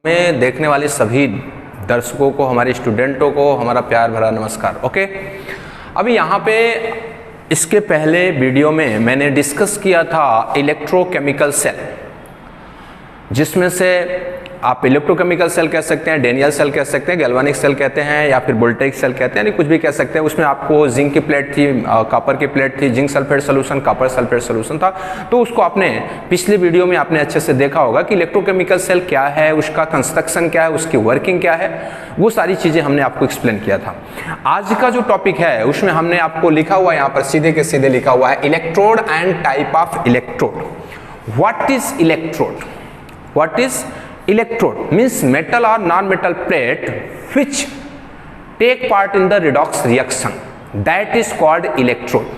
में देखने वाले सभी दर्शकों को, हमारे स्टूडेंटों को हमारा प्यार भरा नमस्कार। ओके, अभी यहाँ पे इसके पहले वीडियो में मैंने डिस्कस किया था इलेक्ट्रोकेमिकल सेल, जिसमें से आप इलेक्ट्रोकेमिकल सेल कह सकते हैं, डेनियल सेल कह सकते हैं, गैल्वानिक सेल कहते हैं, या फिर वोल्टेइक सेल कहते हैं, यानी कुछ भी कह सकते हैं। उसमें आपको जिंक की प्लेट थी, कॉपर की प्लेट थी, zinc sulphate solution, copper sulphate solution था। तो उसको आपने पिछले वीडियो में आपने अच्छे से देखा होगा कि इलेक्ट्रोकेमिकल सेल क्या है, उसका कंस्ट्रक्शन क्या है, उसकी वर्किंग क्या है, वो सारी चीज़ें हमने आपको एक्सप्लेन किया था। आज का जो टॉपिक है उसमें हमने आपको लिखा हुआ, यहाँ पर सीधे के सीधे लिखा हुआ है, electrode and type of electrode. What is electrode? What is electrode? Means metal or non-metal plate which take part in the redox reaction, that is called electrode.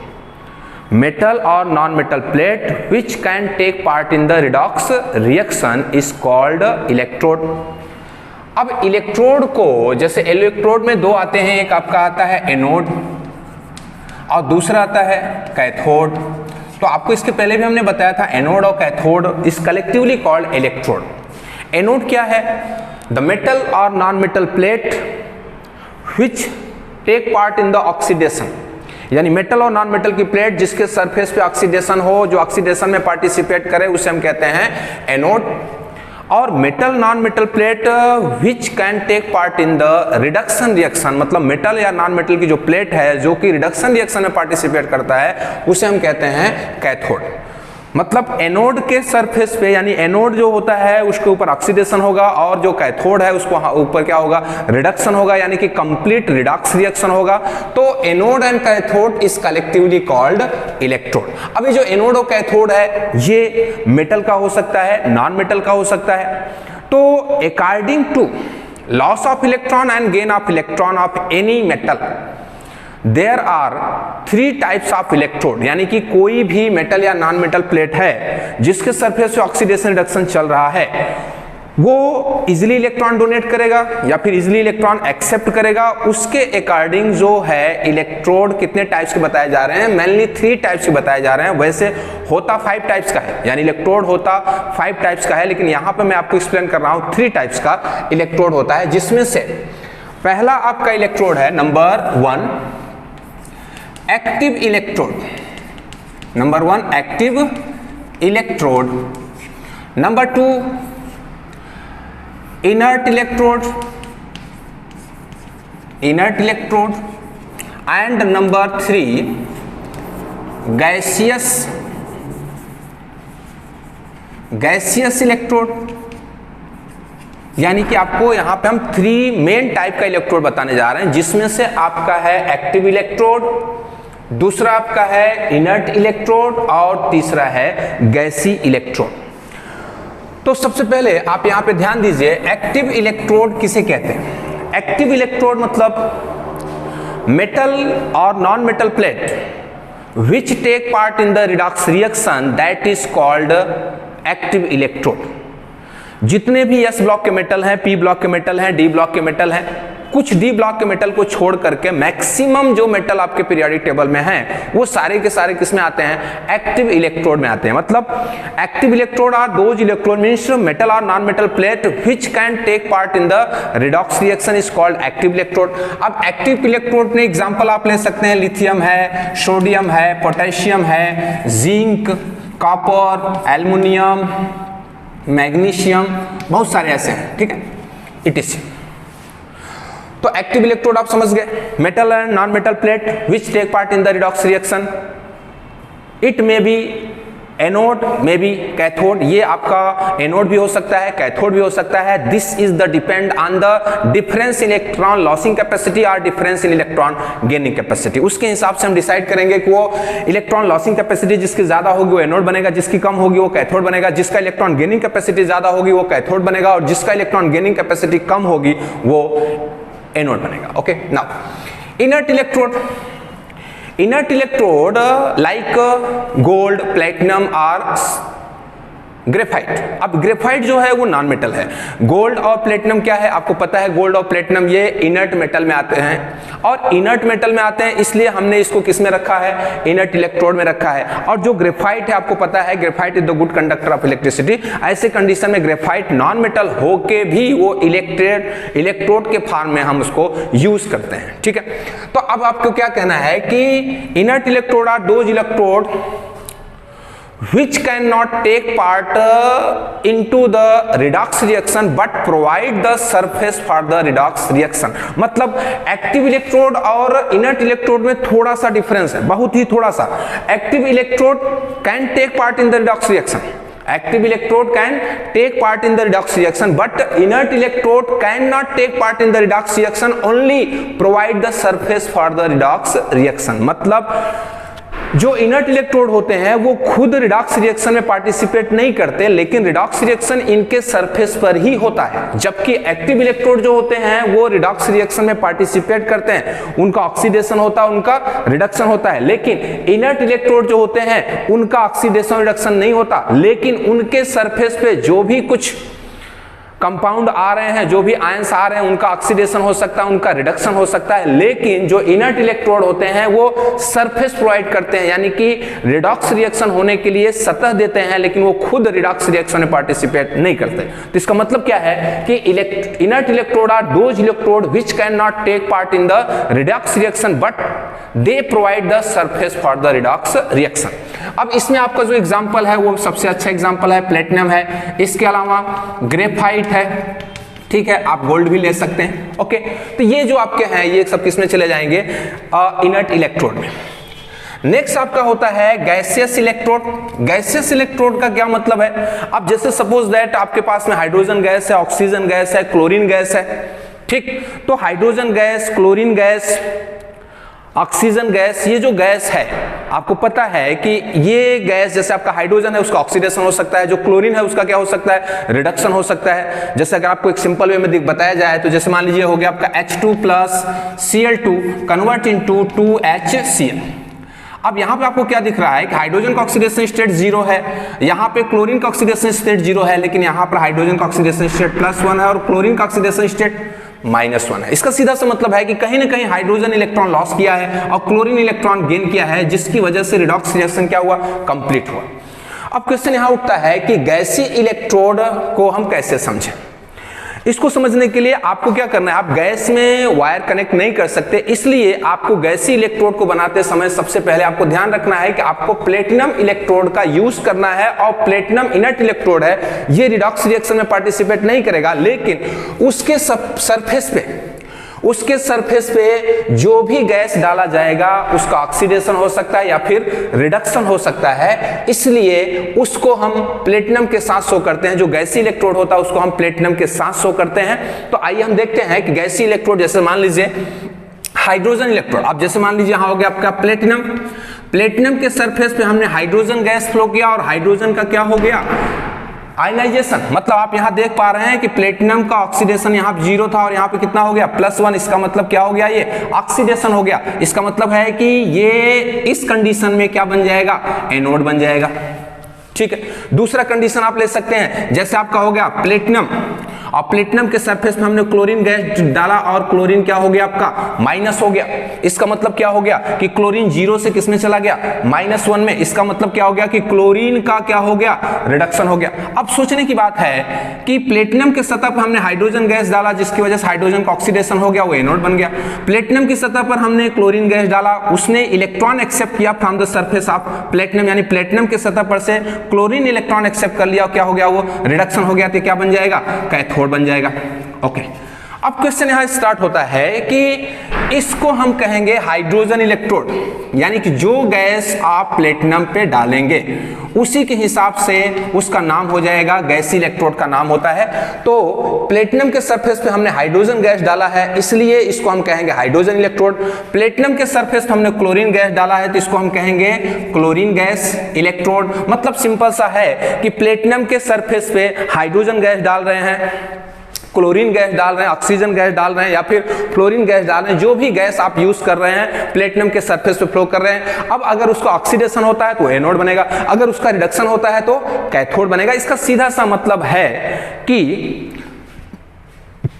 Metal or non-metal plate which can take part in the redox reaction is called electrode. अब electrode को, जैसे electrode में दो आते हैं, एक आपका आता है एनोड और दूसरा आता है कैथोड। तो आपको इसके पहले भी हमने बताया था, एनोड और cathode is collectively called electrode. Anode क्या है? द मेटल और non metal plate which take part in the oxidation, यानी मेटल और नॉन मेटल की प्लेट जिसके सरफेस पे ऑक्सीडेशन हो, जो ऑक्सीडेशन में पार्टिसिपेट करे, उसे हम कहते हैं एनोड। और metal non metal plate which can take part in the reduction reaction, मतलब मेटल या नॉन मेटल की जो प्लेट है जो कि रिडक्शन रिएक्शन में पार्टिसिपेट करता है, उसे हम कहते हैं कैथोड। मतलब एनोड के सरफेस पे, यानी एनोड जो होता है उसके ऊपर ऑक्सीडेशन होगा, और जो कैथोड है उसको ऊपर क्या होगा? रिडक्शन होगा, यानी कि कंप्लीट रिडक्स रिएक्शन होगा। तो anode and cathode is collectively called electrode. अभी जो एनोड और कैथोड है ये मेटल का हो सकता है, नॉन मेटल का हो सकता है। तो according to loss of electron and gain of electron of any metal, there are 3 types of electrode, यानी कि कोई भी मेटल या नॉन मेटल प्लेट है जिसके सरफेस पे ऑक्सीडेशन रिडक्शन चल रहा है, वो इजिली इलेक्ट्रॉन डोनेट करेगा या फिर इजिली इलेक्ट्रॉन एक्सेप्ट करेगा। उसके अकॉर्डिंग जो है इलेक्ट्रोड कितने टाइप्स के बताए जा रहे हैं? मेनली 3 टाइप्स के बताए जा रहे हैं। वैसे होता 5 टाइप्स का है, यानी इलेक्ट्रोड होता 5 टाइप्स का है, लेकिन यहां पर मैं आपको एक्सप्लेन कर रहा हूं 3 टाइप्स का इलेक्ट्रोड होता है, जिसमें से पहला आपका इलेक्ट्रोड है number 1 active electrode. Number 1 active electrode. Number 2 inert electrode, inert electrode. And number 3 gaseous, gaseous electrode. यानी कि आपको यहां पे हम 3 मेन टाइप का इलेक्ट्रोड बताने जा रहे हैं, जिसमें से आपका है एक्टिव इलेक्ट्रोड, दूसरा आपका है इनर्ट इलेक्ट्रोड, और तीसरा है गैसी इलेक्ट्रोड। तो सबसे पहले आप यहां पे ध्यान दीजिए, एक्टिव इलेक्ट्रोड किसे कहते हैं? एक्टिव इलेक्ट्रोड मतलब मेटल और non metal plate which take part in the redox reaction, that is called active electrode. जितने भी एस ब्लॉक के मेटल हैं, पी ब्लॉक के मेटल हैं, डी ब्लॉक के मेटल हैं, कुछ डी ब्लॉक के मेटल को छोड़ करके मैक्सिमम जो मेटल आपके पीरियोडिक टेबल में हैं, वो सारे के सारे किस में आते हैं? एक्टिव इलेक्ट्रोड में आते हैं। मतलब active electrode are those electrode means metal और non metal plate which can take part in the redox reaction is called active electrode. अब एक्टिव इलेक्ट्रोड में एग्जांपल आप ले सकते हैं, लिथियम है, सोडियम है, पोटेशियम है, जिंक, कॉपर, एल्युमिनियम, मैग्नीशियम, बहुत सारे ऐसे हैं, ठीक है, इटीसी। तो एक्टिव इलेक्ट्रोड आप समझ गए, metal and non metal plate which take part in the redox reaction. It may be anode, may be cathode. ये आपका एनोड भी हो सकता है, कैथोड भी हो सकता है। This is the depend on the difference in electron losing capacity और difference in electron gaining capacity. उसके हिसाब से हम डिसाइड करेंगे कि वो इलेक्ट्रॉन लॉसिंग कैपेसिटी जिसकी ज्यादा होगी वो एनोड बनेगा, जिसकी कम होगी वो कैथोड बनेगा, जिसका इलेक्ट्रॉन गेनिंग कैपेसिटी ज्यादा होगी वो कैथोड बनेगा, और जिसका इलेक्ट्रॉन गेनिंग कैपेसिटी कम होगी वो एनोड बनेगा। Okay, now inert electrode. Inert electrode like gold, platinum or graphite. अब ग्रेफाइट जो है वो नॉन मेटल है। गोल्ड और प्लेटिनम क्या है आपको पता है, गोल्ड और प्लेटिनम ये इनर्ट मेटल में आते हैं और इनर्ट मेटल में आते हैं इसलिए हमने इसको किस में रखा है, इनर्ट इलेक्ट्रोड में रखा है। और जो ग्रेफाइट है आपको पता है graphite is the good conductor of electricity. ऐसे कंडीशन में ग्रेफाइट नॉन मेटल होके भी वो इलेक्ट्रोड के फॉर्म में हम उसको यूज करते हैं, ठीक है। तो अब आपको क्या कहना है कि inert electrode are those electrode which cannot take part into the redox reaction but provide the surface for the redox reaction। मतलब एक्टिव इलेक्ट्रोड और इनर्ट इलेक्ट्रोड में थोड़ा सा डिफरेंस है, बहुत ही थोड़ा सा। Active electrode can take part in the redox reaction, active electrode can take part in the redox reaction but inert electrode cannot take part in the redox reaction, only provide the surface for the redox reaction। मतलब जो inert electrode होते हैं वो खुद redox reaction में participate नहीं करते, लेकिन रिडॉक्स रिएक्शन इनके सरफेस पर ही होता है। जबकि एक्टिव इलेक्ट्रोड जो होते हैं वो रिडॉक्स रिएक्शन में पार्टिसिपेट करते हैं, उनका ऑक्सीडेशन होता है, उनका रिडक्शन होता है। लेकिन इनर्ट इलेक्ट्रोड जो होते हैं उनका ऑक्सीडेशन रिडक्शन नहीं होता, लेकिन उनके सरफेस पे जो भी कुछ कंपाउंड आ रहे हैं, जो भी आयंस आ रहे हैं, उनका ऑक्सीडेशन हो सकता है, उनका रिडक्शन हो सकता है। लेकिन जो इनर्ट इलेक्ट्रोड होते हैं वो सरफेस प्रोवाइड करते हैं, यानी कि रिडॉक्स रिएक्शन होने के लिए सतह देते हैं, लेकिन वो खुद रिडॉक्स रिएक्शन में पार्टिसिपेट नहीं करते। तो इसका मतलब क्या है कि inert electrode are those electrode which can not take part in the redox reaction but they provide the surface for the redox reaction. अब इसमें आपका जो एग्जांपल है वो सबसे अच्छा एग्जांपल है प्लेटिनम है, इसके अलावा ग्रेफाइट है, ठीक है, आप गोल्ड भी ले सकते हैं। ओके, तो ये जो आपके हैं ये सब किसमें चले जाएंगे, इनर्ट इलेक्ट्रोड में। नेक्स्ट आपका होता है गैसियस इलेक्ट्रोड। गैसियस इलेक्ट्रोड का क्या मतलब है, अब जैसे सपोज दैट आपके पास में हाइड्रोजन गैस है, ऑक्सीजन गैस है, क्लोरीन गैस है, ठीक। तो hydrogen gas, chlorine gas, oxygen gas, ये जो गैस है आपको पता है कि ये गैस जैसे आपका हाइड्रोजन है उसका ऑक्सीडेशन हो सकता है, जो क्लोरीन है उसका क्या हो सकता है, रिडक्शन हो सकता है। जैसे अगर आपको एक सिंपल वे में बताया जाए तो जैसे मान लीजिए हो गया आपका H2 plus Cl2 convert into 2HCl। अब यहाँ पे आपको क्या दिख रहा है कि हाइड्रोजन का ऑक्सीडेशन स्टेट 0 है, यहाँ पे क्लोरीन का ऑक्सीडेशन स्टेट 0 है, लेकिन यहाँ पर हाइड्रोजन का ऑक्सीडेशन स्टेट +1 है और क्लोरीन का ऑक्सीडेशन स्टेट -1 है। इसका सीधा सा मतलब है कि कहीं ना कहीं हाइड्रोजन इलेक्ट्रॉन लॉस किया है और क्लोरीन इलेक्ट्रॉन गेन किया है, जिसकी वजह से रिडॉक्स रिएक्शन क्या हुआ, कंप्लीट हुआ। अब क्वेश्चन यहां उठता है कि गैसीय इलेक्ट्रोड को हम कैसे समझें। इसको समझने के लिए आपको क्या करना है, आप गैस में वायर कनेक्ट नहीं कर सकते, इसलिए आपको गैसीय इलेक्ट्रोड को बनाते समय सबसे पहले आपको ध्यान रखना है कि आपको प्लेटिनम इलेक्ट्रोड का यूज करना है। और प्लेटिनम इनर्ट इलेक्ट्रोड है, ये रिडॉक्स रिएक्शन में पार्टिसिपेट नहीं करेगा, लेकिन उसके सरफेस पे जो भी गैस डाला जाएगा उसका ऑक्सीडेशन हो सकता है या फिर रिडक्शन हो सकता है, इसलिए उसको हम प्लेटिनम के साथ शो करते हैं। जो गैसीय इलेक्ट्रोड होता है उसको हम प्लेटिनम के साथ शो करते हैं। तो आइए हम देखते हैं कि गैसीय इलेक्ट्रोड, जैसे मान लीजिए हाइड्रोजन इलेक्ट्रोड, अब जैसे मान लीजिए यहां हो गया आपका प्लेटिनम के सरफेस पे हमने हाइड्रोजन गैस फ्लो किया और हाइड्रोजन का क्या हो गया, आयनाइजेशन। मतलब आप यहां देख पा रहे हैं कि प्लेटिनम का ऑक्सीडेशन यहां 0 था और यहां पे कितना हो गया, +1। इसका मतलब क्या हो गया, ये ऑक्सीडेशन हो गया। इसका मतलब है कि ये इस कंडीशन में क्या बन जाएगा, एनोड बन जाएगा, ठीक है। दूसरा कंडीशन आप ले सकते हैं, जैसे आपका हो गया प्लेटिनम और प्लेटिनम के सरफेस में हमने क्लोरीन गैस डाला और क्लोरीन क्या हो गया आपका, माइनस हो गया। इसका मतलब क्या हो गया कि क्लोरीन 0 से किसमें चला गया, -1 में। इसका मतलब क्या हो गया कि क्लोरीन का क्या हो गया, रिडक्शन हो गया। अब सोचने की बात है कि प्लेटिनम के सतह पर हमने हाइड्रोजन गैस डाला जिसकी वजह से हाइड्रोजन का ऑक्सीडेशन हो गया, वो एनोड बन गया। प्लेटिनम की सतह पर हमने क्लोरीन गैस डाला, उसने इलेक्ट्रॉन एक्सेप्ट किया from the surface of platinum, यानी प्लेटिनम के सतह पर से क्लोरीन इलेक्ट्रॉन एक्सेप्ट कर लिया, क्या हो गया, वो रिडक्शन हो गया। तो क्या बन जाएगा, कैथोड बन जाएगा। ओके, अब क्वेश्चन यहां स्टार्ट होता है कि इसको हम कहेंगे हाइड्रोजन इलेक्ट्रोड, यानी कि जो गैस आप प्लेटिनम पे डालेंगे उसी के हिसाब से उसका नाम हो जाएगा, गैसीय इलेक्ट्रोड का नाम होता है। तो प्लेटिनम के सरफेस पे हमने हाइड्रोजन गैस डाला है, इसलिए इसको हम कहेंगे हाइड्रोजन इलेक्ट्रोड। प्लेटिनम के सरफेस पे हमने क्लोरीन गैस डाला है तो इसको हम कहेंगे क्लोरीन गैस इलेक्ट्रोड। मतलब सिंपल सा है कि प्लेटिनम के सरफेस पे हाइड्रोजन गैस डाल रहे हैं क्लोरीन गैस डाल रहे हैं, ऑक्सीजन गैस डाल रहे हैं या फिर फ्लोरीन गैस डाल रहे हैं, जो भी गैस आप यूज कर रहे हैं प्लेटिनम के सरफेस पे फ्लो कर रहे हैं। अब अगर उसका ऑक्सीडेशन होता है तो एनोड बनेगा, अगर उसका रिडक्शन होता है तो कैथोड बनेगा। इसका सीधा सा मतलब है कि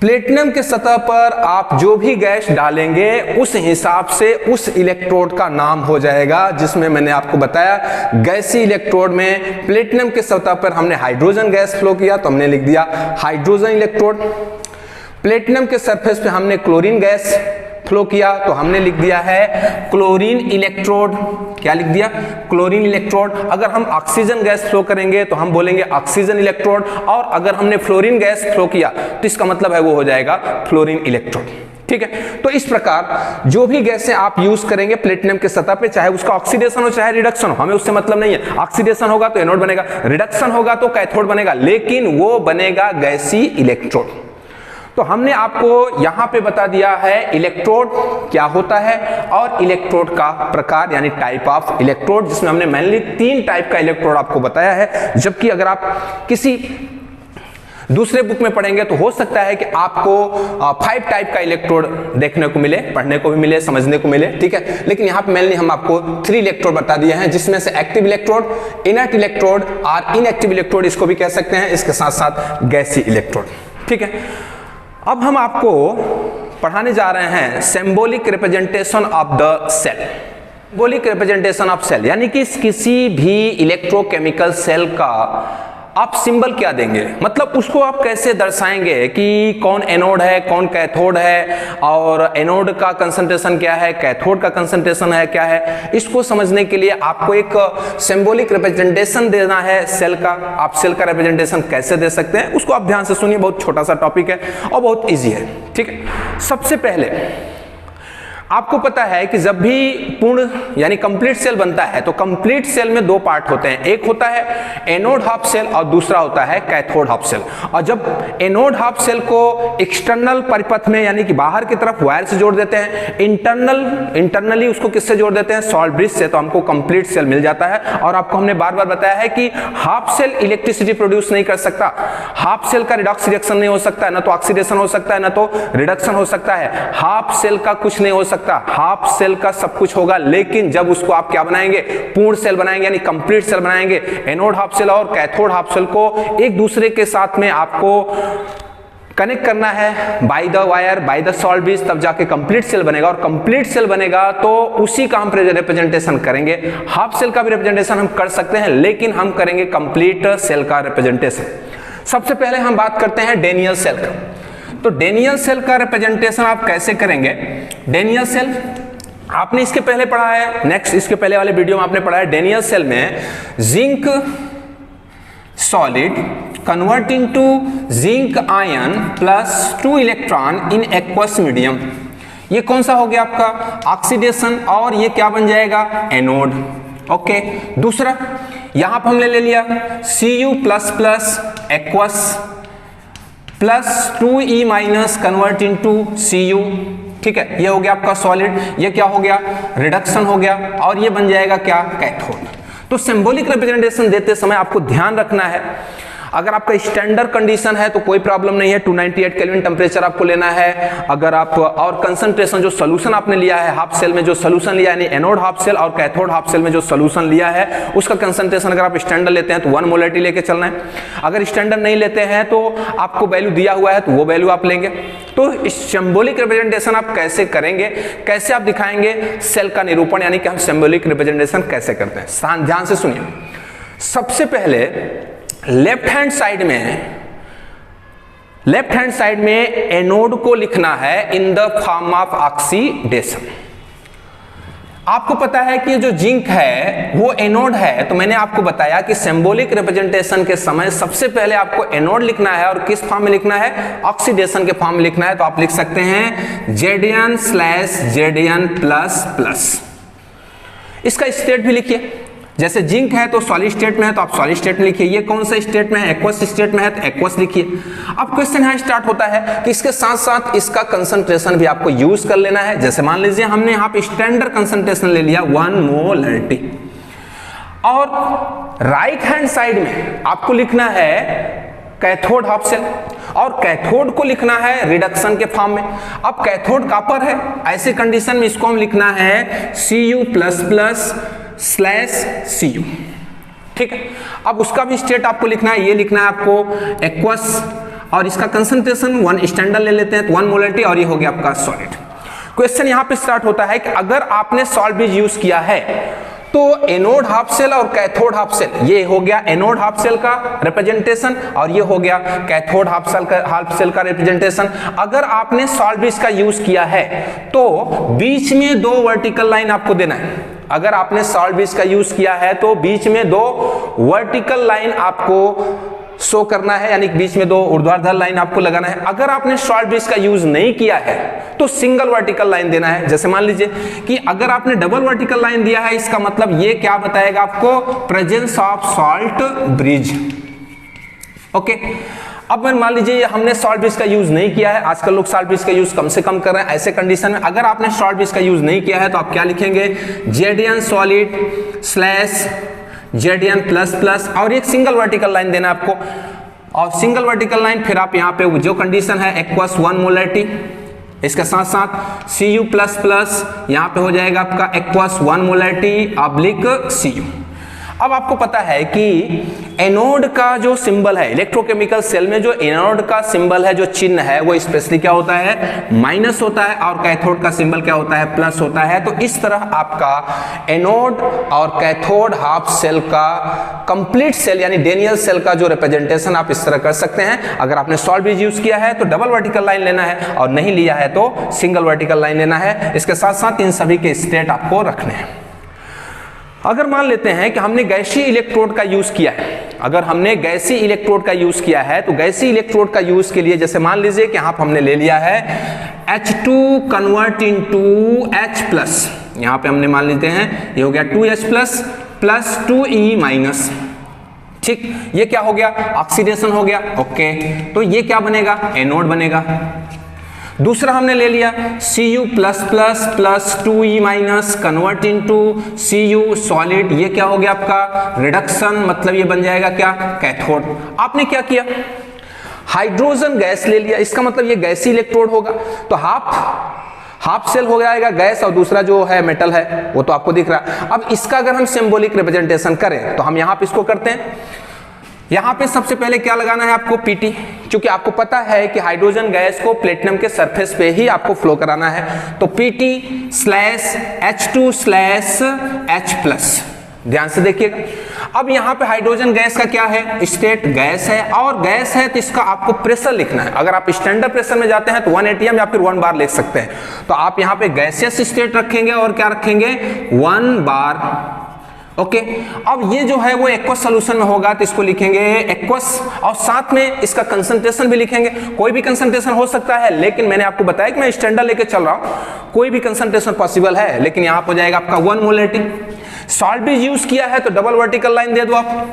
प्लेटिनम के सतह पर आप जो भी गैस डालेंगे उस हिसाब से उस इलेक्ट्रोड का नाम हो जाएगा, जिसमें मैंने आपको बताया गैसीय इलेक्ट्रोड में प्लेटिनम के सतह पर हमने हाइड्रोजन गैस फ्लो किया तो हमने लिख दिया हाइड्रोजन इलेक्ट्रोड, प्लेटिनम के सरफेस पे हमने क्लोरीन गैस फ्लो किया तो हमने लिख दिया है क्लोरीन इलेक्ट्रोड। क्या लिख दिया? Chlorine electrode. अगर हम ऑक्सीजन गैस फ्लो करेंगे तो हम बोलेंगे ऑक्सीजन इलेक्ट्रोड, और अगर हमने फ्लोरीन गैस फ्लो किया तो इसका मतलब है वो हो जाएगा फ्लोरीन इलेक्ट्रोड। ठीक है, तो इस प्रकार जो भी गैसें आप यूज करेंगे प्लेटिनम के सतह पे, चाहे उसका ऑक्सीडेशन हो चाहे रिडक्शन हो, हमें उससे मतलब नहीं है। ऑक्सीडेशन होगा तो एनोड बनेगा, रिडक्शन होगा तो कैथोड बनेगा, लेकिन वो बनेगा गैसीय इलेक्ट्रोड। तो हमने आपको यहां पे बता दिया है इलेक्ट्रोड क्या होता है और इलेक्ट्रोड का प्रकार यानी टाइप ऑफ इलेक्ट्रोड, जिसमें हमने मेनली 3 टाइप का इलेक्ट्रोड आपको बताया है। जबकि अगर आप किसी दूसरे बुक में पढ़ेंगे तो हो सकता है कि आपको 5 टाइप का इलेक्ट्रोड देखने को मिले, पढ़ने को भी मिले, समझने को मिले। ठीक है, लेकिन यहाँ पे मेनली हम आपको 3 इलेक्ट्रोड बता दिए हैं, जिसमें से एक्टिव इलेक्ट्रोड, इनर्ट इलेक्ट्रोड और इनएक्टिव इलेक्ट्रोड इसको भी कह सकते हैं, इसके साथ साथ गैसीय इलेक्ट्रोड। ठीक है, अब हम आपको पढ़ाने जा रहे हैं symbolic representation of the cell. Symbolic representation of cell यानी कि किसी भी इलेक्ट्रोकेमिकल सेल का आप सिंबल क्या देंगे, मतलब उसको आप कैसे दर्शाएंगे कि कौन एनोड है कौन कैथोड है, और एनोड का कंसंट्रेशन क्या है, कैथोड का कंसंट्रेशन है क्या है। इसको समझने के लिए आपको एक सिंबॉलिक रिप्रेजेंटेशन देना है सेल का। आप सेल का रिप्रेजेंटेशन कैसे दे सकते हैं उसको आप ध्यान से सुनिए, बहुत छोटा सा टॉपिक है और बहुत ईजी है। ठीक है, सबसे पहले आपको पता है कि जब भी पूर्ण यानी कंप्लीट सेल बनता है तो कंप्लीट सेल में 2 पार्ट होते हैं, एक होता है एनोड हाफ सेल और दूसरा होता है कैथोड हाफ सेल। और जब एनोड हाफ सेल को एक्सटर्नल परिपथ में यानी कि बाहर की तरफ वायर से जोड़ देते हैं, इंटरनली उसको किससे जोड़ देते हैं, सॉल्ट ब्रिज से, तो हमको कंप्लीट सेल मिल जाता है। और आपको हमने बार बार बताया है कि हाफ सेल इलेक्ट्रिसिटी प्रोड्यूस नहीं कर सकता, हाफ सेल का रिडॉक्स रिएक्शन नहीं हो सकता है, ना तो ऑक्सीडेशन हो सकता है ना तो रिडक्शन हो सकता है। हाफ सेल का कुछ नहीं हो सकता, हाफ सेल का सब कुछ होगा, लेकिन जब उसको आप क्या बनाएंगे, पूर्ण सेल बनाएंगे यानी कंप्लीट सेल बनाएंगे, एनोड हाफ सेल और कैथोड हाफ सेल को एक दूसरे के साथ में आपको कनेक्ट करना है by the wire, by the salt bridge, तब जाके कंप्लीट सेल बनेगा। और कंप्लीट सेल बनेगा तो उसी का हम रिप्रेजेंटेशन करेंगे। हाफ सेल का भी रिप्रेजेंटेशन हम कर सकते हैं, लेकिन हम करेंगे कंप्लीट सेल का रिप्रेजेंटेशन। सबसे पहले हम बात करते हैं डेनियल सेल का। तो डेनियल सेल का रिप्रेजेंटेशन आप कैसे करेंगे? डेनियल सेल आपने इसके पहले पढ़ा है, नेक्स्ट इसके पहले वाले वीडियो में आपने पढ़ा है। डेनियल सेल में zinc solid convert into zinc ion plus 2 electron in aqueous medium. ये कौन सा हो गया आपका? ऑक्सीडेशन, और ये क्या बन जाएगा? एनोड। ओके, दूसरा यहां पर हमने ले लिया Cu++ aqueous plus 2E minus convert into Cu। ठीक है, ये हो गया आपका सॉलिड, ये क्या हो गया? रिडक्शन हो गया, और ये बन जाएगा क्या? कैथोड। तो सिंबॉलिक रिप्रेजेंटेशन देते समय आपको ध्यान रखना है, अगर आपका स्टैंडर्ड कंडीशन है तो कोई प्रॉब्लम नहीं है, 298 केल्विन टेम्परेचर आपको लेना है। अगर आप और कंसंट्रेशन जो सोल्यूशन आपने लिया है हाफ सेल में, जो सोल्यूशन लिया है यानी एनोड हाफ सेल और कैथोड हाफ सेल में जो सोल्यूशन लिया है उसका कंसंट्रेशन अगर आप स्टैंडर्ड लेते हैं तो 1 मोलरिटी लेके चलना है। अगर स्टैंडर्ड नहीं लेते हैं तो आपको वैल्यू दिया हुआ है तो वो वैल्यू आप लेंगे। तो सिंबॉलिक रिप्रेजेंटेशन आप कैसे करेंगे, कैसे आप दिखाएंगे सेल का निरूपण, यानी कि हम सिंबॉलिक रिप्रेजेंटेशन कैसे करते हैं, ध्यान से सुनिए। सबसे पहले लेफ्ट हैंड साइड में एनोड को लिखना है in the form of oxidation. आपको पता है कि जो जिंक है वो एनोड है, तो मैंने आपको बताया कि सिंबॉलिक रिप्रेजेंटेशन के समय सबसे पहले आपको एनोड लिखना है, और किस फॉर्म में लिखना है? ऑक्सीडेशन के फॉर्म में लिखना है। तो आप लिख सकते हैं Zn/Zn++। इसका स्टेट भी लिखिए, जैसे जिंक है तो सॉलिड स्टेट में है तो आप सॉलिड स्टेट में लिखिए, ये कौन सा स्टेट में है? एक्वस स्टेट में है तो एक्वस लिखिए। अब क्वेश्चन यहाँ स्टार्ट होता है कि इसके साथ साथ इसका कंसंट्रेशन भी आपको यूज कर लेना है। जैसे मान लीजिए हमने यहाँ पे स्टैंडर्ड कंसंट्रेशन ले लिया 1 मोलरिटी, और राइट हैंड साइड में आपको लिखना है कैथोड हाफ सेल, और कैथोड को लिखना है रिडक्शन के फॉर्म में। अब कैथोड कॉपर है, ऐसे कंडीशन में इसको हम लिखना है Cu++/Cu। ठीक है, अब उसका भी स्टेट आपको लिखना है, ये लिखना है आपको एक्वस, और इसका कंसंट्रेशन 1 स्टैंडर्ड ले लेते हैं तो 1 मोलरिटी, और ये हो गया आपका सॉलिड। क्वेश्चन यहां पे स्टार्ट होता है कि अगर आपने सॉल्ट ब्रिज यूज किया है तो एनोड हाफ सेल और कैथोड हाफ सेल, ये हो गया एनोड हाफ सेल का रिप्रेजेंटेशन और ये हो गया कैथोड हाफ सेल का रिप्रेजेंटेशन। अगर आपने सॉल्ट ब्रिज का यूज किया है तो बीच में 2 वर्टिकल लाइन आपको देना है। अगर आपने सॉल्ट ब्रिज का यूज किया है तो बीच में 2 वर्टिकल लाइन आपको शो करना है, यानी बीच में 2 ऊर्ध्वाधर लाइन आपको लगाना है। अगर आपने सॉल्ट ब्रिज का यूज नहीं किया है तो सिंगल वर्टिकल लाइन देना है। जैसे मान लीजिए कि अगर आपने डबल वर्टिकल लाइन दिया है, इसका मतलब ये क्या बताएगा आपको, presence of salt bridge. Okay, अब मान लीजिए हमने सॉल्ट ब्रिज का यूज नहीं किया है, आजकल लोग सॉल्ट ब्रिज का यूज कम से कम कर रहे हैं। ऐसे कंडीशन में अगर आपने सॉल्ट ब्रिज का यूज नहीं किया है तो आप क्या लिखेंगे, Zn solid/Zn++ और एक सिंगल वर्टिकल लाइन देना आपको, और सिंगल वर्टिकल लाइन फिर आप यहाँ पे जो कंडीशन है एक्वस 1 मोलरिटी, इसके साथ साथ Cu++ यहाँ पे हो जाएगा आपका एक्वस 1 मोलरिटी /Cu। अब आपको पता है कि एनोड का जो सिंबल है इलेक्ट्रोकेमिकल सेल में, जो एनोड का सिंबल है, जो चिन्ह है, वो स्पेशली क्या होता है, माइनस होता है, और कैथोड का सिंबल क्या होता है, प्लस होता है। तो इस तरह आपका एनोड और कैथोड हाफ सेल का कंप्लीट सेल यानी डेनियल सेल का जो रिप्रेजेंटेशन आप इस तरह कर सकते हैं। अगर आपने सॉल्ट ब्रिज यूज किया है तो डबल वर्टिकल लाइन लेना है, और नहीं लिया है तो सिंगल वर्टिकल लाइन लेना है। इसके साथ साथ इन सभी के स्टेट आपको रखने हैं। अगर मान लेते हैं कि हमने गैसीय इलेक्ट्रोड का यूज किया है, अगर हमने गैसीय इलेक्ट्रोड का यूज किया है तो गैसीय इलेक्ट्रोड का यूज के लिए जैसे मान लीजिए कि यहाँ हमने ले लिया है H2 कन्वर्ट इनटू H+, यहाँ पे हमने मान लेते हैं ये हो गया 2H+ प्लस 2E-। ठीक, ये क्या हो गया, ऑक्सीडेशन हो गया। ओके, तो ये क्या बनेगा, एनोड बनेगा। दूसरा हमने ले लिया Cu++ plus 2E- convert into Cu solid, ये क्या हो गया आपका रिडक्शन, मतलब ये बन जाएगा क्या, कैथोड। आपने क्या किया, हाइड्रोजन गैस ले लिया, इसका मतलब ये गैसीय इलेक्ट्रोड होगा, तो हाफ सेल हो जाएगा गैस, और दूसरा जो है मेटल है वो तो आपको दिख रहा है। अब इसका अगर हम सिंबॉलिक रिप्रेजेंटेशन करें तो हम यहाँ पे इसको करते हैं। यहाँ पे सबसे पहले क्या लगाना है आपको, Pt, क्योंकि आपको पता है कि हाइड्रोजन गैस को प्लेटिनम के सरफेस पे ही आपको फ्लो कराना है, तो Pt/H2/H+। ध्यान से देखिएगा। अब यहाँ पे हाइड्रोजन गैस का क्या है, स्टेट गैस है, और गैस है तो इसका आपको प्रेशर लिखना है। अगर आप स्टैंडर्ड प्रेशर में जाते हैं तो 1 atm या फिर 1 बार लिख सकते हैं। तो आप यहाँ पे गैसियस स्टेट रखेंगे और क्या रखेंगे, 1 बार। ओके, अब ये जो है वो एक्वस सॉल्यूशन में होगा तो इसको लिखेंगे एक्वस, और साथ में इसका कंसंट्रेशन भी लिखेंगे। कोई भी कंसंट्रेशन हो सकता है, लेकिन मैंने आपको बताया कि मैं स्टैंडर्ड लेके चल रहा हूं, कोई भी कंसंट्रेशन पॉसिबल है, लेकिन यहाँ हो जाएगा आपका 1 मोलरिटी। सॉल्ट भी यूज किया है तो डबल वर्टिकल लाइन दे दो आप,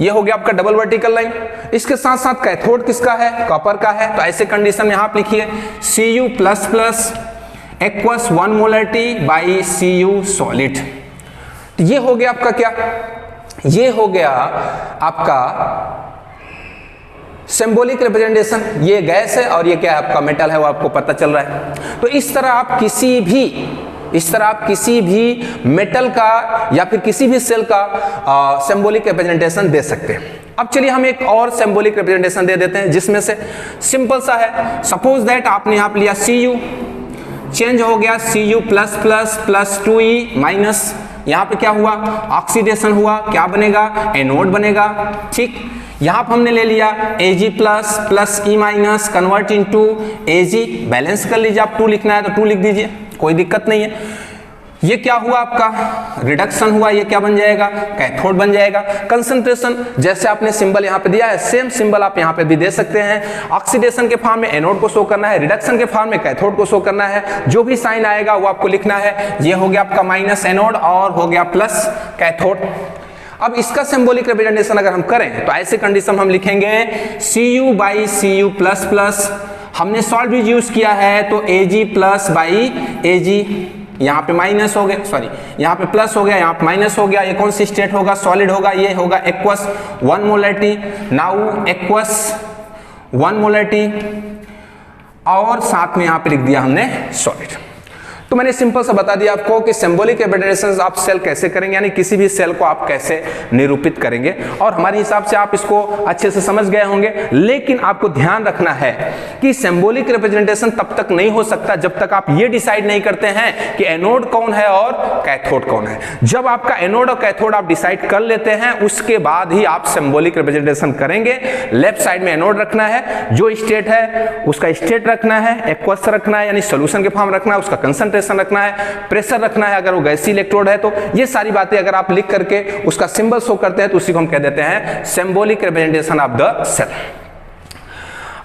ये हो गया आपका डबल वर्टिकल लाइन। इसके साथ साथ कैथोड किसका है, कॉपर का है, तो ऐसे कंडीशन में आप लिखिए Cu++ aqueous 1 molarity Cu solid. ये हो गया आपका क्या, ये हो गया आपका सिंबॉलिक रिप्रेजेंटेशन। ये गैस है और ये क्या है आपका मेटल है, वो आपको पता चल रहा है। तो इस तरह आप किसी भी मेटल का या फिर किसी भी सेल का सिंबॉलिक रिप्रेजेंटेशन दे सकते हैं। अब चलिए हम एक और सिंबॉलिक रिप्रेजेंटेशन दे देते हैं, जिसमें से सिंपल सा है। सपोज दैट आपने यहाँ लिया Cu, चेंज हो गया Cu++ प्लस 2E-, यहाँ पे क्या हुआ, ऑक्सीडेशन हुआ, क्या बनेगा, एनोड बनेगा। ठीक, यहाँ पे हमने ले लिया Ag+ plus E- convert into Ag, balance कर लीजिए, आप 2 लिखना है तो 2 लिख दीजिए, कोई दिक्कत नहीं है। ये क्या हुआ आपका, रिडक्शन हुआ, ये क्या बन जाएगा, कैथोड बन जाएगा। कंसंट्रेशन जैसे आपने सिंबल यहाँ पे दिया है, सेम सिंबल आप यहाँ पे भी दे सकते हैं। ऑक्सीडेशन के फॉर्म में एनोड को शो करना है, रिडक्शन के फॉर्म में कैथोड को शो करना है। जो भी साइन आएगा वो आपको लिखना है। ये हो गया आपका माइनस एनोड और हो गया प्लस कैथोड। अब इसका सिंबॉलिक रिप्रेजेंटेशन अगर हम करें तो ऐसे कंडीशन हम लिखेंगे Cu/Cu++। हमने सॉल्ट भी यूज किया है तो Ag+/Ag, यहाँ पे माइनस हो गया, सॉरी यहाँ पे प्लस हो गया, यहाँ पे माइनस हो गया। ये कौन सी स्टेट होगा, सॉलिड होगा, ये होगा aqueous 1 molarity. Now aqueous 1 molarity और साथ में यहां पे लिख दिया हमने सॉलिड। तो मैंने सिंपल सा बता दिया आपको कि सिंबॉलिक रिप्रेजेंटेशन आप सेल कैसे करेंगे, यानी किसी भी सेल को आप कैसे निरूपित करेंगे, और हमारे हिसाब से आप इसको अच्छे से समझ गए होंगे। लेकिन आपको ध्यान रखना है कि सिंबॉलिक रिप्रेजेंटेशन तब तक नहीं हो सकता जब तक आप ये डिसाइड नहीं करते हैं कि एनोड कौन है और कैथोड कौन है। जब आपका एनोड और कैथोड आप डिसाइड कर लेते हैं उसके बाद ही आप सिंबॉलिक रिप्रेजेंटेशन करेंगे। लेफ्ट साइड में एनोड रखना है, जो स्टेट है उसका स्टेट रखना है, एक्वस रखना है यानी सोल्यूशन के फॉर्म रखना है, उसका कंसंट्रेशन रखना है, प्रेशर रखना है अगर वो गैसीय इलेक्ट्रोड है तो। ये सारी बातें अगर आप लिख करके उसका सिंबल शो करते हैं तो उसी को हम कह देते हैं symbolic representation of the cell.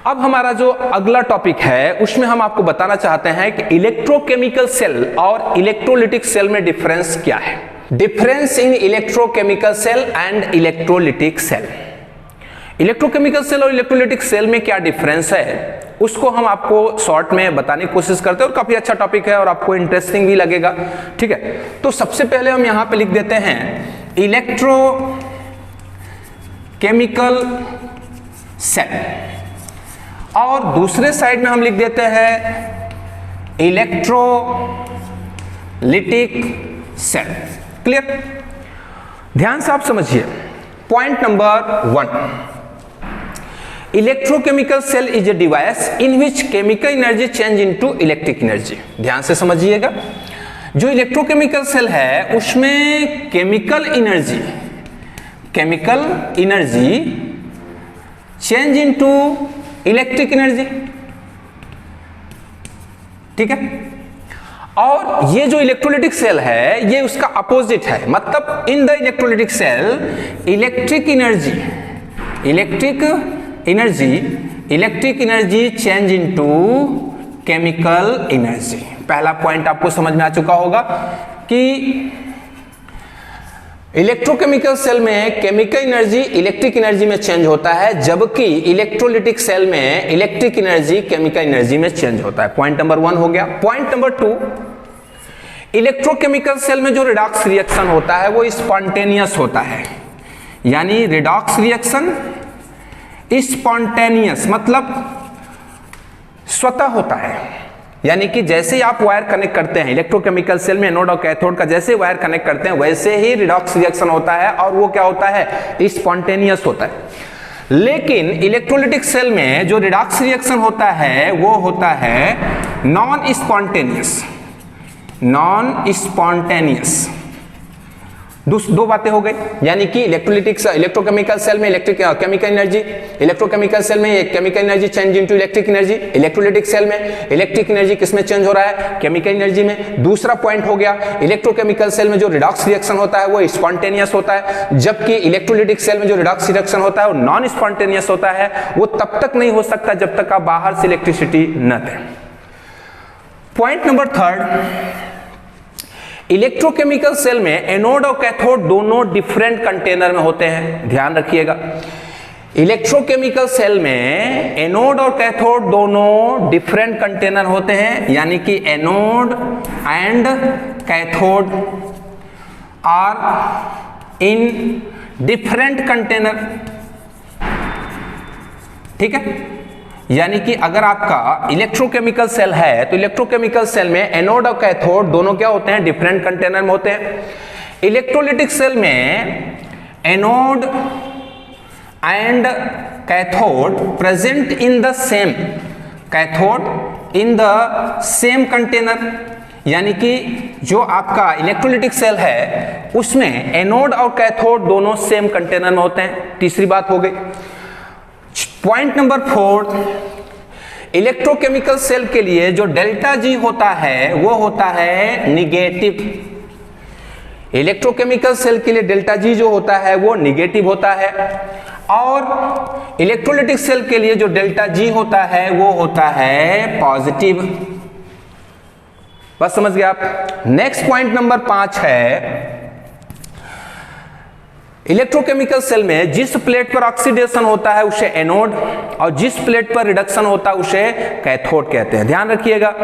अब हमारा जो अगला टॉपिक है उसमें हम आपको बताना चाहते हैं कि इलेक्ट्रोकेमिकल सेल और इलेक्ट्रोलिटिक सेल में डिफरेंस क्या है। Difference in electrochemical cell and electrolytic cell. Electrochemical cell और इलेक्ट्रोलिटिक सेल में क्या डिफरेंस है उसको हम आपको शॉर्ट में बताने की कोशिश करते हैं, और काफी अच्छा टॉपिक है और आपको इंटरेस्टिंग भी लगेगा। ठीक है, तो सबसे पहले हम यहां पे लिख देते हैं इलेक्ट्रोकेमिकल सेल, और दूसरे साइड में हम लिख देते हैं इलेक्ट्रोलिटिक सेल। क्लियर? ध्यान से आप समझिए। Point number 1, electrochemical cell is a device in which chemical energy change into electric energy. ध्यान से समझिएगा, जो इलेक्ट्रोकेमिकल सेल है उसमें chemical energy change into electric energy. ठीक है, और ये जो इलेक्ट्रोलिटिक सेल है ये उसका अपोजिट है, मतलब in the electrolytic cell electric energy change into chemical energy. पहला पॉइंट आपको समझ में आ चुका होगा कि इलेक्ट्रोकेमिकल सेल में केमिकल एनर्जी इलेक्ट्रिक एनर्जी में चेंज होता है, जबकि इलेक्ट्रोलिटिक सेल में इलेक्ट्रिक एनर्जी केमिकल एनर्जी में चेंज होता है। पॉइंट नंबर 1 हो गया। पॉइंट नंबर 2, इलेक्ट्रोकेमिकल सेल में जो रिडॉक्स रिएक्शन होता है वो स्पॉन्टेनियस होता है, यानी रिडॉक्स रिएक्शन स्पॉन्टेनियस मतलब स्वतः होता है। यानी कि जैसे ही आप वायर कनेक्ट करते हैं इलेक्ट्रोकेमिकल सेल में एनोड और कैथोड का जैसे वायर कनेक्ट करते हैं वैसे ही रिडॉक्स रिएक्शन होता है, और वो क्या होता है, स्पॉन्टेनियस होता है। लेकिन इलेक्ट्रोलिटिक सेल में जो रिडॉक्स रिएक्शन होता है वो होता है नॉन स्पॉन्टेनियस। दो बातें हो गई, यानी कि इलेक्ट्रोकेमिकल सेल में केमिकल एनर्जी, इलेक्ट्रोकेमिकल सेल में chemical energy change into electric energy, electrolytic cell में इलेक्ट्रिक एनर्जी किसमें चेंज हो रहा है, केमिकल एनर्जी में। दूसरा पॉइंट हो गया, इलेक्ट्रोकेमिकल सेल में जो रिडॉक्स रिएक्शन होता है वो स्पॉन्टेनियस होता है, जबकि इलेक्ट्रोलिटिक सेल में जो रिडॉक्स रिएक्शन होता है वो नॉन स्पॉन्टेनियस होता है। वो तब तक नहीं हो सकता जब तक आप बाहर से इलेक्ट्रिसिटी न दें। पॉइंट नंबर 3, इलेक्ट्रोकेमिकल सेल में एनोड और कैथोड दोनों डिफरेंट कंटेनर में होते हैं। ध्यान रखिएगा, इलेक्ट्रोकेमिकल सेल में एनोड और कैथोड दोनों डिफरेंट कंटेनर होते हैं, यानी कि anode and cathode are in different container. ठीक है, यानी कि अगर आपका इलेक्ट्रोकेमिकल सेल है तो इलेक्ट्रोकेमिकल सेल में एनोड और कैथोड दोनों क्या होते हैं, डिफरेंट कंटेनर में होते हैं। इलेक्ट्रोलिटिक सेल में anode and cathode present in the same container, यानी कि जो आपका इलेक्ट्रोलिटिक सेल है उसमें एनोड और कैथोड दोनों सेम कंटेनर में होते हैं। तीसरी बात हो गई। पॉइंट नंबर 4, इलेक्ट्रोकेमिकल सेल के लिए जो डेल्टा जी होता है वो होता है निगेटिव। इलेक्ट्रोकेमिकल सेल के लिए डेल्टा जी जो होता है वो निगेटिव होता है, और इलेक्ट्रोलिटिक सेल के लिए जो डेल्टा जी होता है वो होता है पॉजिटिव। बस समझ गए आप। नेक्स्ट पॉइंट नंबर 5 है, इलेक्ट्रोकेमिकल सेल में जिस प्लेट पर ऑक्सीडेशन होता है उसे एनोड, और जिस प्लेट पर रिडक्शन होता है उसे कैथोड कहते हैं। ध्यान रखिएगा,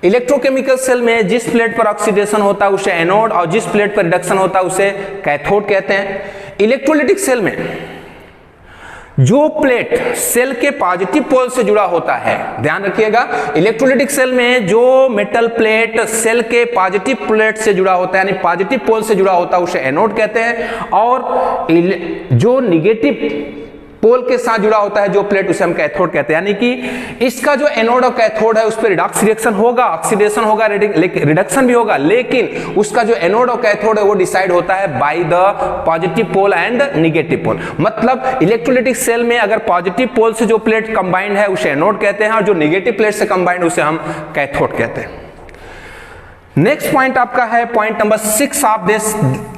इलेक्ट्रोकेमिकल सेल में जिस प्लेट पर ऑक्सीडेशन होता है उसे एनोड, और जिस प्लेट पर रिडक्शन होता है उसे कैथोड कहते हैं। इलेक्ट्रोलिटिक सेल में जो प्लेट सेल के पॉजिटिव पोल से जुड़ा होता है, ध्यान रखिएगा, इलेक्ट्रोलाइटिक सेल में जो मेटल प्लेट सेल के पॉजिटिव प्लेट से जुड़ा होता है यानी पॉजिटिव पोल से जुड़ा होता है उसे एनोड कहते हैं, और जो निगेटिव पोल के साथ जुड़ा होता है जो प्लेट उसे हम कैथोड कहते हैं। यानी कि इसका जो एनोड और कैथोड है उस पर रिडॉक्स रिएक्शन होगा, ऑक्सीडेशन होगा, रिडक्शन भी होगा, लेकिन उसका जो एनोड और कैथोड है वो डिसाइड होता है by the positive pole and negative pole. मतलब इलेक्ट्रोलाइटिक सेल में अगर पॉजिटिव पोल से जो प्लेट कंबाइंड है उसे एनोड कहते हैं और जो निगेटिव प्लेट से कंबाइंड उसे हम कैथोड कहते हैं। नेक्स्ट पॉइंट आपका है पॉइंट नंबर 6, आप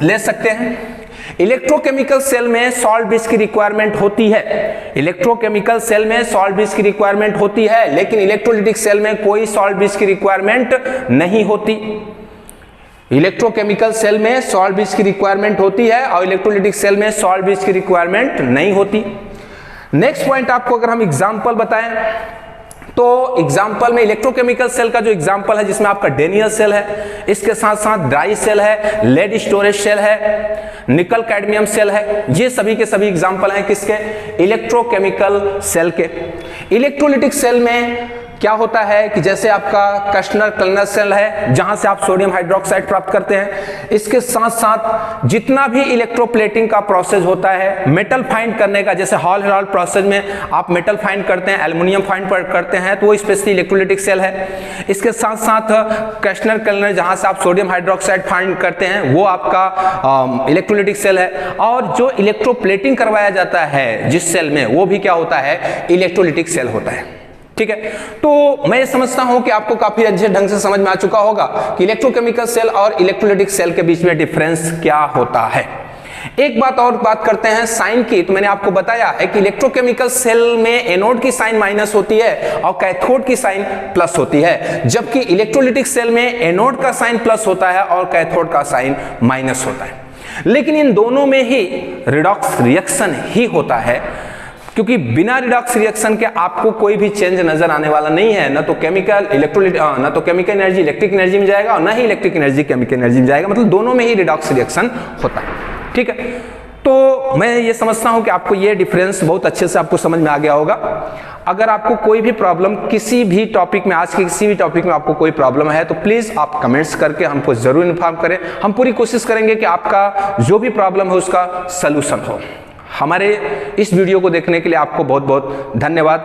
ले सकते हैं। इलेक्ट्रोकेमिकल सेल में सॉल्ट बेस की रिक्वायरमेंट होती है। इलेक्ट्रोकेमिकल सेल में सॉल्ट बेस की रिक्वायरमेंट होती है, लेकिन इलेक्ट्रोलाइटिक सेल में कोई सॉल्ट बेस की रिक्वायरमेंट नहीं होती। इलेक्ट्रोकेमिकल सेल में सॉल्ट बेस की रिक्वायरमेंट होती है और इलेक्ट्रोलाइटिक सेल में सॉल्ट बेस की रिक्वायरमेंट नहीं होती। नेक्स्ट पॉइंट आपको अगर हम एग्जांपल बताएं तो एग्जाम्पल में इलेक्ट्रोकेमिकल सेल का जो एग्जाम्पल है जिसमें आपका डेनियल सेल है, इसके साथ साथ ड्राई सेल है, लेड स्टोरेज सेल है, निकल कैडमियम सेल है, ये सभी के सभी एग्जाम्पल हैं किसके? इलेक्ट्रोकेमिकल सेल के। इलेक्ट्रोलाइटिक सेल में क्या होता है कि जैसे आपका कस्टनर क्लनर सेल है जहां से आप सोडियम हाइड्रोक्साइड प्राप्त करते हैं, इसके साथ साथ जितना भी इलेक्ट्रोप्लेटिंग का प्रोसेस होता है, मेटल फाइंड करने का, जैसे हॉल हेराल्ड प्रोसेस में आप मेटल फाइंड करते हैं, एल्युमिनियम फाइंड करते हैं, तो वो स्पेशली इलेक्ट्रोलाइटिक सेल है। इसके साथ साथ कस्टनर क्लनर जहां से आप सोडियम हाइड्रोक्साइड फाइंड करते हैं वो आपका इलेक्ट्रोलाइटिक सेल है। और जो इलेक्ट्रोप्लेटिंग करवाया जाता है जिस सेल में, वो भी क्या होता है? इलेक्ट्रोलाइटिक सेल होता है। ठीक है, तो मैं समझता हूं कि आपको काफी अच्छे ढंग से समझ में आ चुका होगा कि इलेक्ट्रोकेमिकल सेल और इलेक्ट्रोलाइटिक सेल के बीच में डिफरेंस क्या होता है। एक बात और बात करते हैं साइन की। तो मैंने आपको बताया है कि इलेक्ट्रोकेमिकल सेल में एनोड की साइन माइनस होती है और कैथोड की साइन प्लस होती है, जबकि इलेक्ट्रोलाइटिक सेल में एनोड का साइन प्लस होता है और कैथोड का साइन माइनस होता है। लेकिन इन दोनों में ही रिडॉक्स रिएक्शन ही होता है, क्योंकि बिना रिडॉक्स रिएक्शन के आपको कोई भी चेंज नजर आने वाला नहीं है। ना तो केमिकल ना तो केमिकल एनर्जी इलेक्ट्रिक एनर्जी में जाएगा और ना ही इलेक्ट्रिक एनर्जी केमिकल एनर्जी में जाएगा। मतलब दोनों में ही रिडॉक्स रिएक्शन होता है। ठीक है, तो मैं ये समझता हूं कि आपको ये डिफरेंस बहुत अच्छे से आपको समझ में आ गया होगा। अगर आपको कोई भी प्रॉब्लम किसी भी टॉपिक में, आज के किसी भी टॉपिक में आपको कोई प्रॉब्लम है तो प्लीज आप कमेंट्स करके हमको जरूर इन्फॉर्म करें। हम पूरी कोशिश करेंगे कि आपका जो भी प्रॉब्लम है उसका सलूशन हो। हमारे इस वीडियो को देखने के लिए आपको बहुत बहुत धन्यवाद।